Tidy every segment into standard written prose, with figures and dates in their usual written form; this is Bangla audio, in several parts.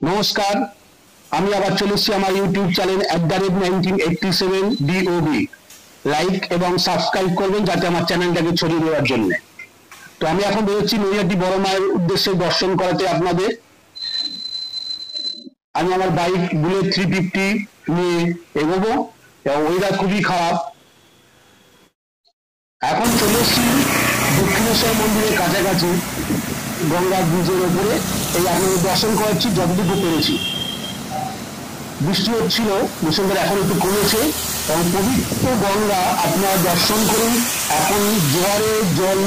নমস্কার, আমি আবার চলে এসেছি আমার ইউটিউব চ্যানেল @1987DOB। লাইক এবং সাবস্ক্রাইব করবেন যাতে আমার চ্যানেলটাকে ছড়িয়ে দেওয়ার জন্য। তো আমি এখন বেরোচ্ছি নৈহাটি বড় মায়ের উদ্দেশ্যে দর্শন করাতে আপনাদের। আমি আমার বাইক বুলেট 350 নিয়ে এগোবো এবং ওয়েদার খুবই খারাপ। এখন চলে এসেছি দক্ষিণেশ্বর মন্দিরের কাছাকাছি, গঙ্গা ব্রিজের ওপরে। এই আপনাদের দর্শন করাচ্ছি যতটুকু পেরেছি। বৃষ্টি হচ্ছিল, বৃষ্টির এখন একটু কমেছে এবং পবিত্র গঙ্গা আপনারা দর্শন করুন। এখন জোয়ারের জল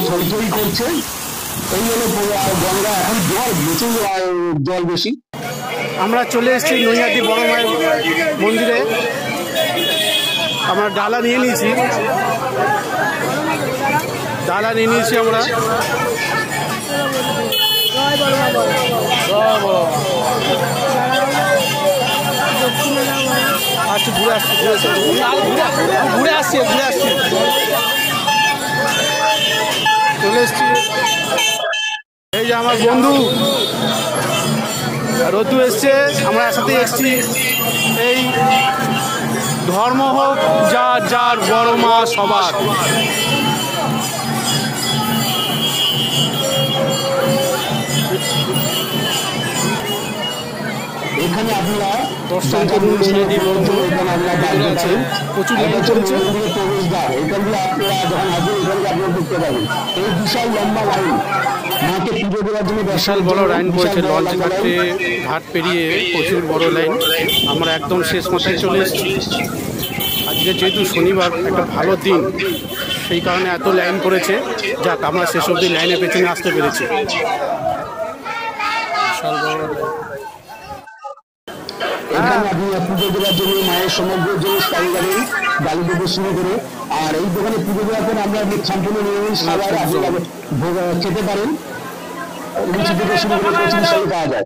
থই থই করছে। এই হলো গঙ্গা, এখন জল বেশি, জল বেশি। আমরা চলে এসেছি নৈহাটি বড় মায়ের মন্দিরে। আমরা ডালা নিয়ে নিয়েছি আমরা। আচ্ছা, ঘুরে আসছি চলে এসছি। এই যে আমার বন্ধু রতু এসছে, আমরা একসাথে এসছি। এই ধর্ম হোক যার যার, বড় মা সবার। এখানে আপনারা দর্শন করুন। প্রচুর লাইন চলছে। প্রবেশদ্বার, এখান দিয়ে আপনারা যখন আসবেন এখানে আপনারা দেখতে পাবেন এই বিশাল লম্বা লাইন। মাকে পুজো দেওয়ার জন্য বিশাল বড় লাইন পড়েছে। লঞ্চ ঘাট পেরিয়ে প্রচুর বড় লাইন। আমরা একদম শেষ মাথায় চলে এসেছি। আজকে যেহেতু শনিবার, একটা ভালো দিন, সেই কারণে এত লাইন পড়েছে। যাক, আমরা শেষ অবধি লাইনের পেছনে আসতে পেরেছি। বিশাল বড় এখানে আপনি পুজো দেওয়ার জন্য মায়ের সমগ্র জিনিস পাই যাবেন, ডালি থেকে শুরু করে। আর এই দোকানে পুজো দেওয়ার পর আমরা সম্পূর্ণ নিরামিষ খাবার খেতে পারেন। লুচি থেকে শুরু করে প্রচুর সাথে পাওয়া যায়।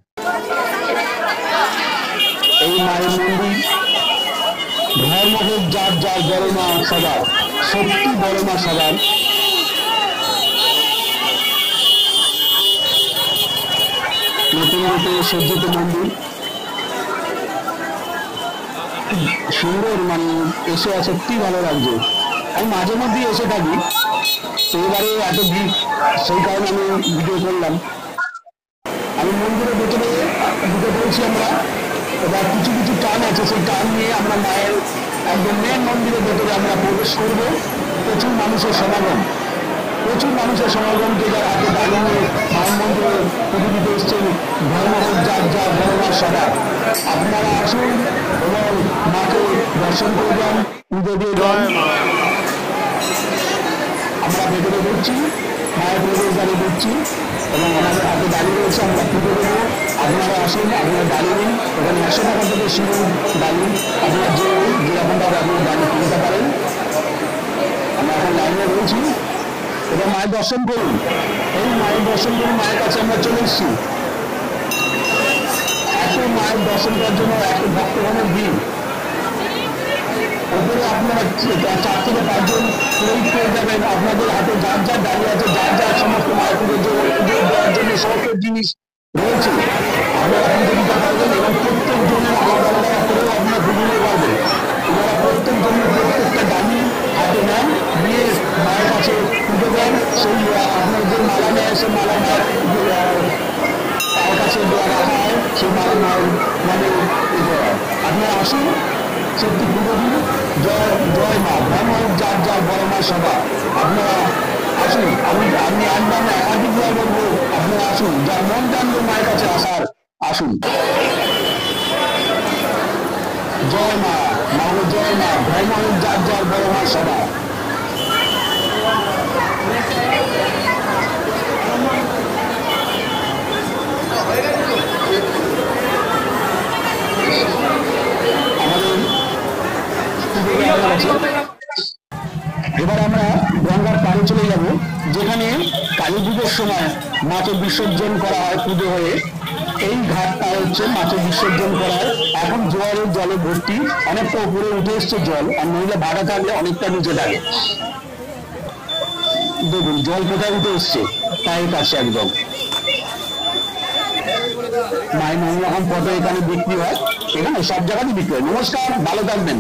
এই মায়ের মন্দির, ধর্ম হোক যার যার, বড় মা সবার, সত্যি বড় মা সবার। নতুন রূপে সজ্জিত মন্দির, সুন্দর, মানে এসে সত্যি ভালো লাগছে। আমি মাঝে মধ্যেই এসে থাকি, তো এবারে এত ভিড়, সেই কারণে আমি ভিডিও করলাম। আমি মন্দিরের ভেতরে ঢুকে পড়েছি আমরা। এবার কিছু কিছু টার্ন আছে, সেই টার্ন নিয়ে আমরা মায়ের একদম মেন মন্দিরের ভেতরে আমরা প্রবেশ করবো। প্রচুর মানুষের সমাগম, যে যার হাতে দাঁড়িয়ে নিয়ে মায়ের মন্দিরে পুজো দিতে এসছেন। ধর্ম হোক যার যার, বড় মা সবার। আপনারা আসুন এবং মাকে দর্শন করে যান, পুজো দিয়ে যান। আমরা ভেতরে ঢুকছি, মায়ের প্রবেশদ্বারে ঢুকছি এবং আমাদের হাতে দাঁড়িয়ে রয়েছে, আমরা পুজো দেবো। আপনারা আসুন, আপনারা দাঁড়িয়ে নিন। এখানে 100 টাকা থেকে শুরু দাঁড়িয়ে, আপনারা যেরকমভাবে আপনারা দাঁড়িয়ে কিনতে পারেন। আমরা এখন লাইনে রয়েছি, এবার মায়ের দর্শন করুন। এই মায়ের দর্শন করুন, মায়ের কাছে আমরা চলে এসেছি। এত মায়ের দর্শন করার জন্য এত ভক্তগণের ভিড়। ওপরে আপনারা 4 থেকে 5 জন পুরোহিত পেয়ে যাবেন। আপনাদের হাতে যার যার দাঁড়িয়ে আছে, যার যার সমস্ত মায়ের পুজো দেওয়ার জন্য সমস্ত জিনিস রয়েছে, আপনারা পুজো দিতে পারবেন এবং প্রত্যেক জনের আলাদা আলাদা করেও আপনারা পুজো দিতে পারবেন। ওনারা প্রত্যেক জনের প্রত্যেকটা দামি হাতে নেন, নিয়ে মায়ের কাছে পুজো দেন। সেই আপনার যে মালা নেয়, সেই মালা মায়ের তার কাছে রাখা হয়, সেই মালা মায়ের মানে আপনারা আসুন, সত্যি পুজো দিন। জয় জয় মা, ধর্ম হোক যার যার, বড় মা সবার। আপনারা আসুন, আপনি একদম একাধিকবার বলবো, আপনারা আসুন, যার মন টানবে মায়ের কাছে আসার, আসুন। জয় মা, মাগো জয় মা, ধর্ম হোক যার যার, বড় মা সবার। এবার আমরা গঙ্গার পাড়ে চলে যাব, যেখানে কালী পুজোর সময় মাকে বিসর্জন করা হয় পুজো হয়ে। এই ঘাটটা হচ্ছে মাকে বিসর্জন করা হয়। এখন জোয়ারের জলে ভর্তি, অনেকটা উপরে উঠে এসছে জল, আর নইলে ভাড়া থাকলে অনেকটা নিচে থাকে। দেখুন জল কোথায় উঠে এসছে, পায়ের কাছে একদম। নানান রকম পদে এখানে বিক্রি হয়, এখানে সব জায়গাতেই বিক্রি হয়। নমস্কার, ভালো থাকবেন।